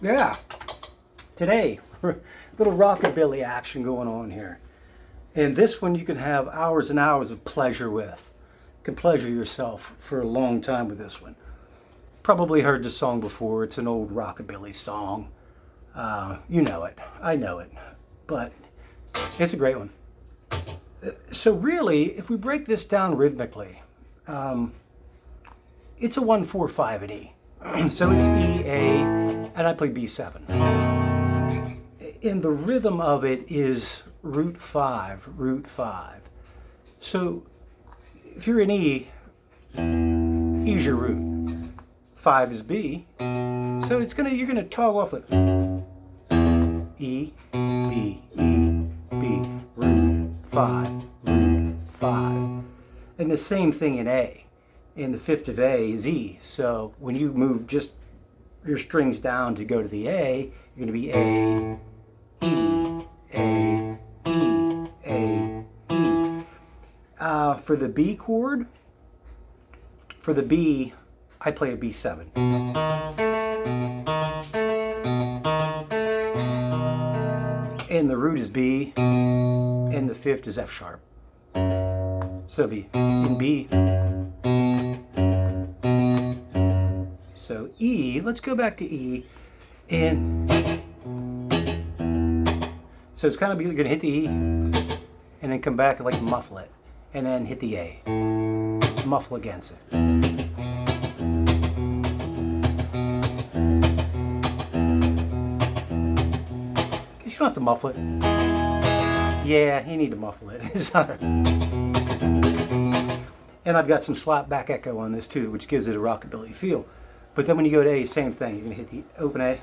Yeah, today, little rockabilly action going on here. And this one you can have hours and hours of pleasure with. You can pleasure yourself for a long time with this one. Probably heard this song before. It's an old rockabilly song. You know it. I know it. But it's a great one. So really, if we break this down rhythmically, it's a 1-4-5 in E. So it's E, A, and I play B7. And the rhythm of it is root 5, root 5. So if you're in E, E's your root. 5 is B. So you're gonna toggle off the E, B, E, B, root 5, root 5. And the same thing in A. And the fifth of A is E. So when you move just your strings down to go to the A, you're going to be A, E, A, E, A, E. For the B chord, for the B, I play a B7. And the root is B, and the fifth is F sharp. So it'll be in B. So E, let's go back to E, and so it's kind of you're going to hit the E, and then come back and like muffle it, and then hit the A, muffle against it. You don't have to muffle it. Yeah, you need to muffle it. And I've got some slap back echo on this too, which gives it a rockabilly feel. But then when you go to A, same thing. You're going to hit the open A,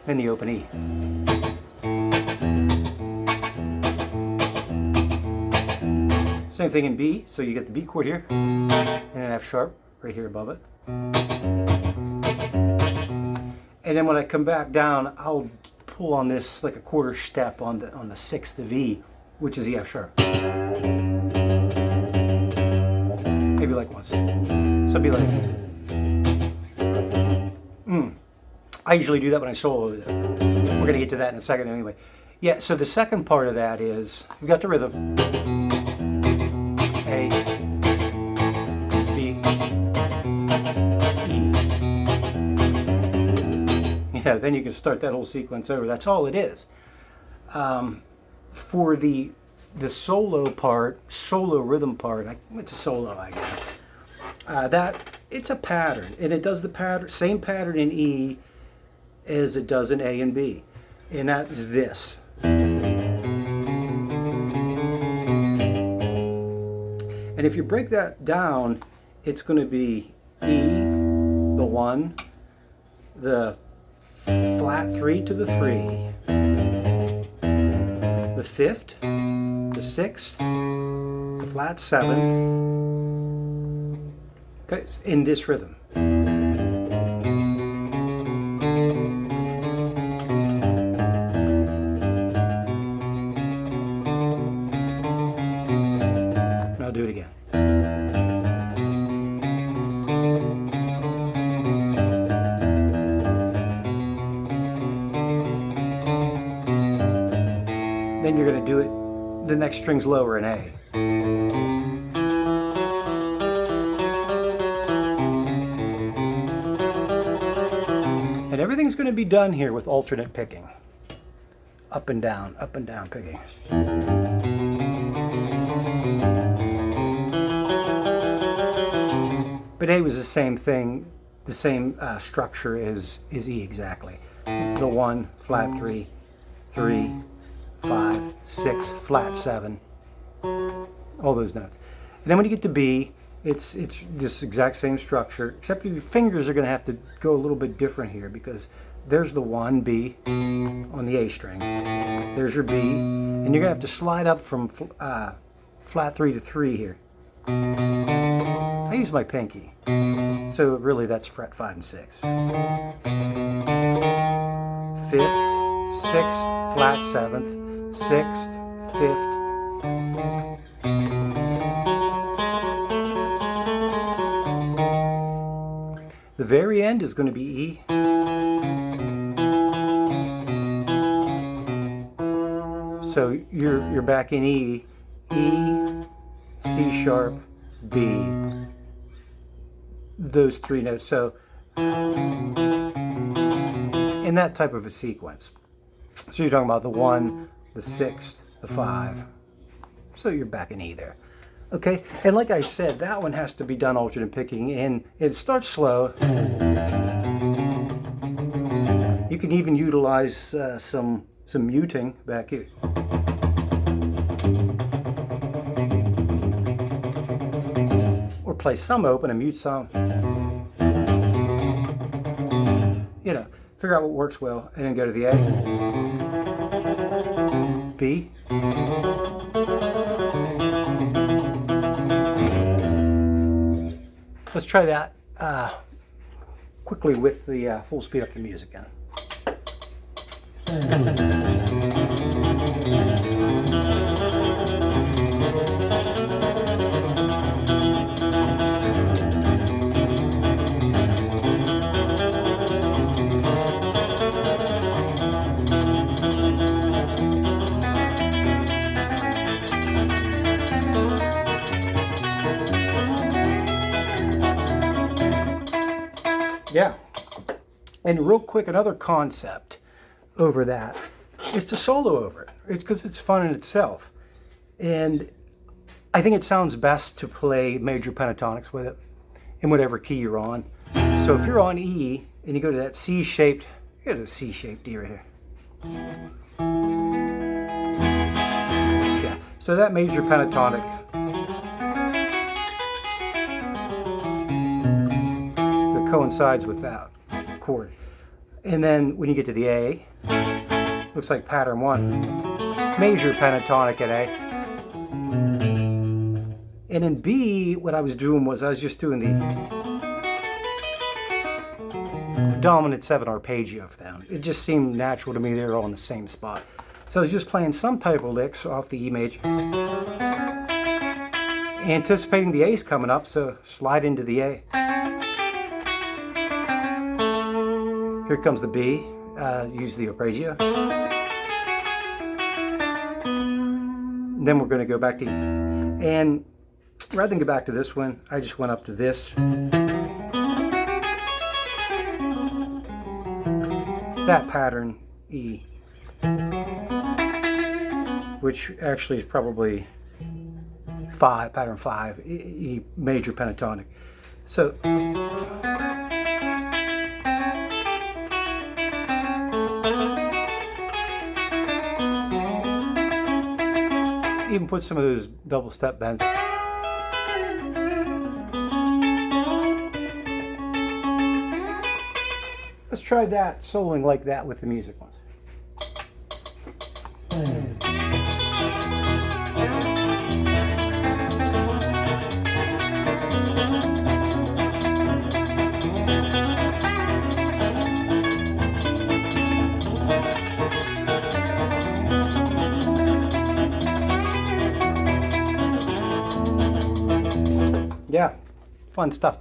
then the open E. Same thing in B. So you get the B chord here, and an F sharp right here above it. And then when I come back down, I'll pull on this like a quarter step on the sixth of E, which is the F sharp. Maybe like once. So it'd be like. I usually do that when I solo. We're going to get to that in a second anyway. Yeah, so the second part of that is, we've got the rhythm. A, B, E. Yeah, then you can start that whole sequence over. That's all it is. For the solo part, solo rhythm part, it's a solo, I guess. It's a pattern, and it does the same pattern in E as it does in A and B, and that is this. And if you break that down, it's going to be E, the 1, the flat 3 to the 3, the 5th, the 6th, the flat 7, okay, in this rhythm. And I'll do it again. Then you're going to do it, the next string's lower in A. And everything's going to be done here with alternate picking. Up and down picking. But A was the same thing, the same structure as E exactly. The 1, flat 3, 3, 5, 6, flat 7, all those notes. And then when you get to B, it's this exact same structure, except your fingers are going to have to go a little bit different here, because there's the 1, B, on the A string. There's your B, and you're going to have to slide up from flat 3 to 3 here. I use my pinky, so really that's fret 5 and 6. 5th, 6th, flat 7th, 6th, 5th. The very end is going to be E, So you're back in E, C sharp, B. Those three notes. So in that type of a sequence. So you're talking about the 1, the 6, the 5. So you're back in E there. Okay, and like I said, that one has to be done alternate picking, and it starts slow. You can even utilize some muting back here. Or play some open and mute some. You know, figure out what works well, and then go to the A, B, let's try that quickly with the full speed up the music again. Yeah, and real quick, another concept over that is to solo over it. It's because it's fun in itself, and I think it sounds best to play major pentatonics with it in whatever key you're on. So if you're on E and you go to that C-shaped, you got a C-shaped D right here. Yeah, so that major pentatonic. Coincides with that chord. And then when you get to the A, looks like pattern 1, major pentatonic at A. And in B, what I was doing was I was just doing the dominant 7 arpeggio for them. It just seemed natural to me. They were all in the same spot. So I was just playing some type of licks off the E major, anticipating the A's coming up, so slide into the A. Here comes the B, use the arpeggio. Then we're going to go back to E. And rather than go back to this one, I just went up to this. That pattern, E, which actually is probably 5, pattern 5, E major pentatonic. So, even put some of those double step bends. Let's try that, soloing like that with the music ones. Yeah, fun stuff.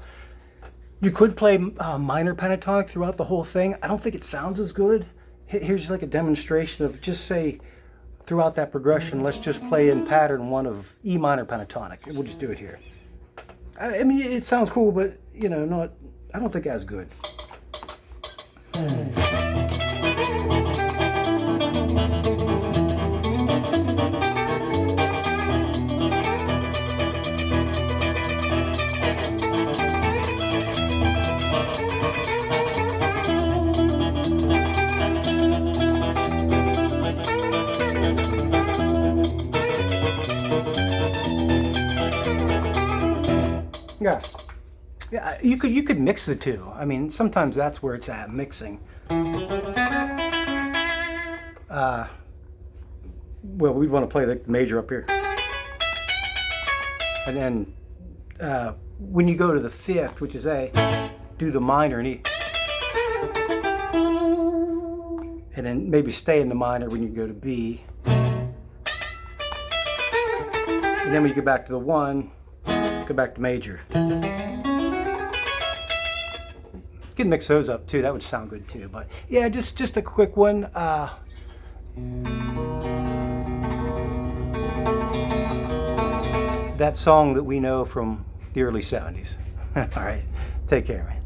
You could play minor pentatonic throughout the whole thing. I don't think it sounds as good. Here's like a demonstration of just say throughout that progression, let's just play in pattern 1 of E minor pentatonic. We'll just do it here. I mean, it sounds cool, but you know, I don't think as good. Yeah, you could mix the two. I mean, sometimes that's where it's at, mixing. Well, we'd want to play the major up here, and then when you go to the 5th, which is A, do the minor and E, and then maybe stay in the minor when you go to B, and then when you go back to the 1, go back to major. You can mix those up too. That would sound good too. But yeah, just a quick one. that song that we know from the early 70s. All right, take care, man.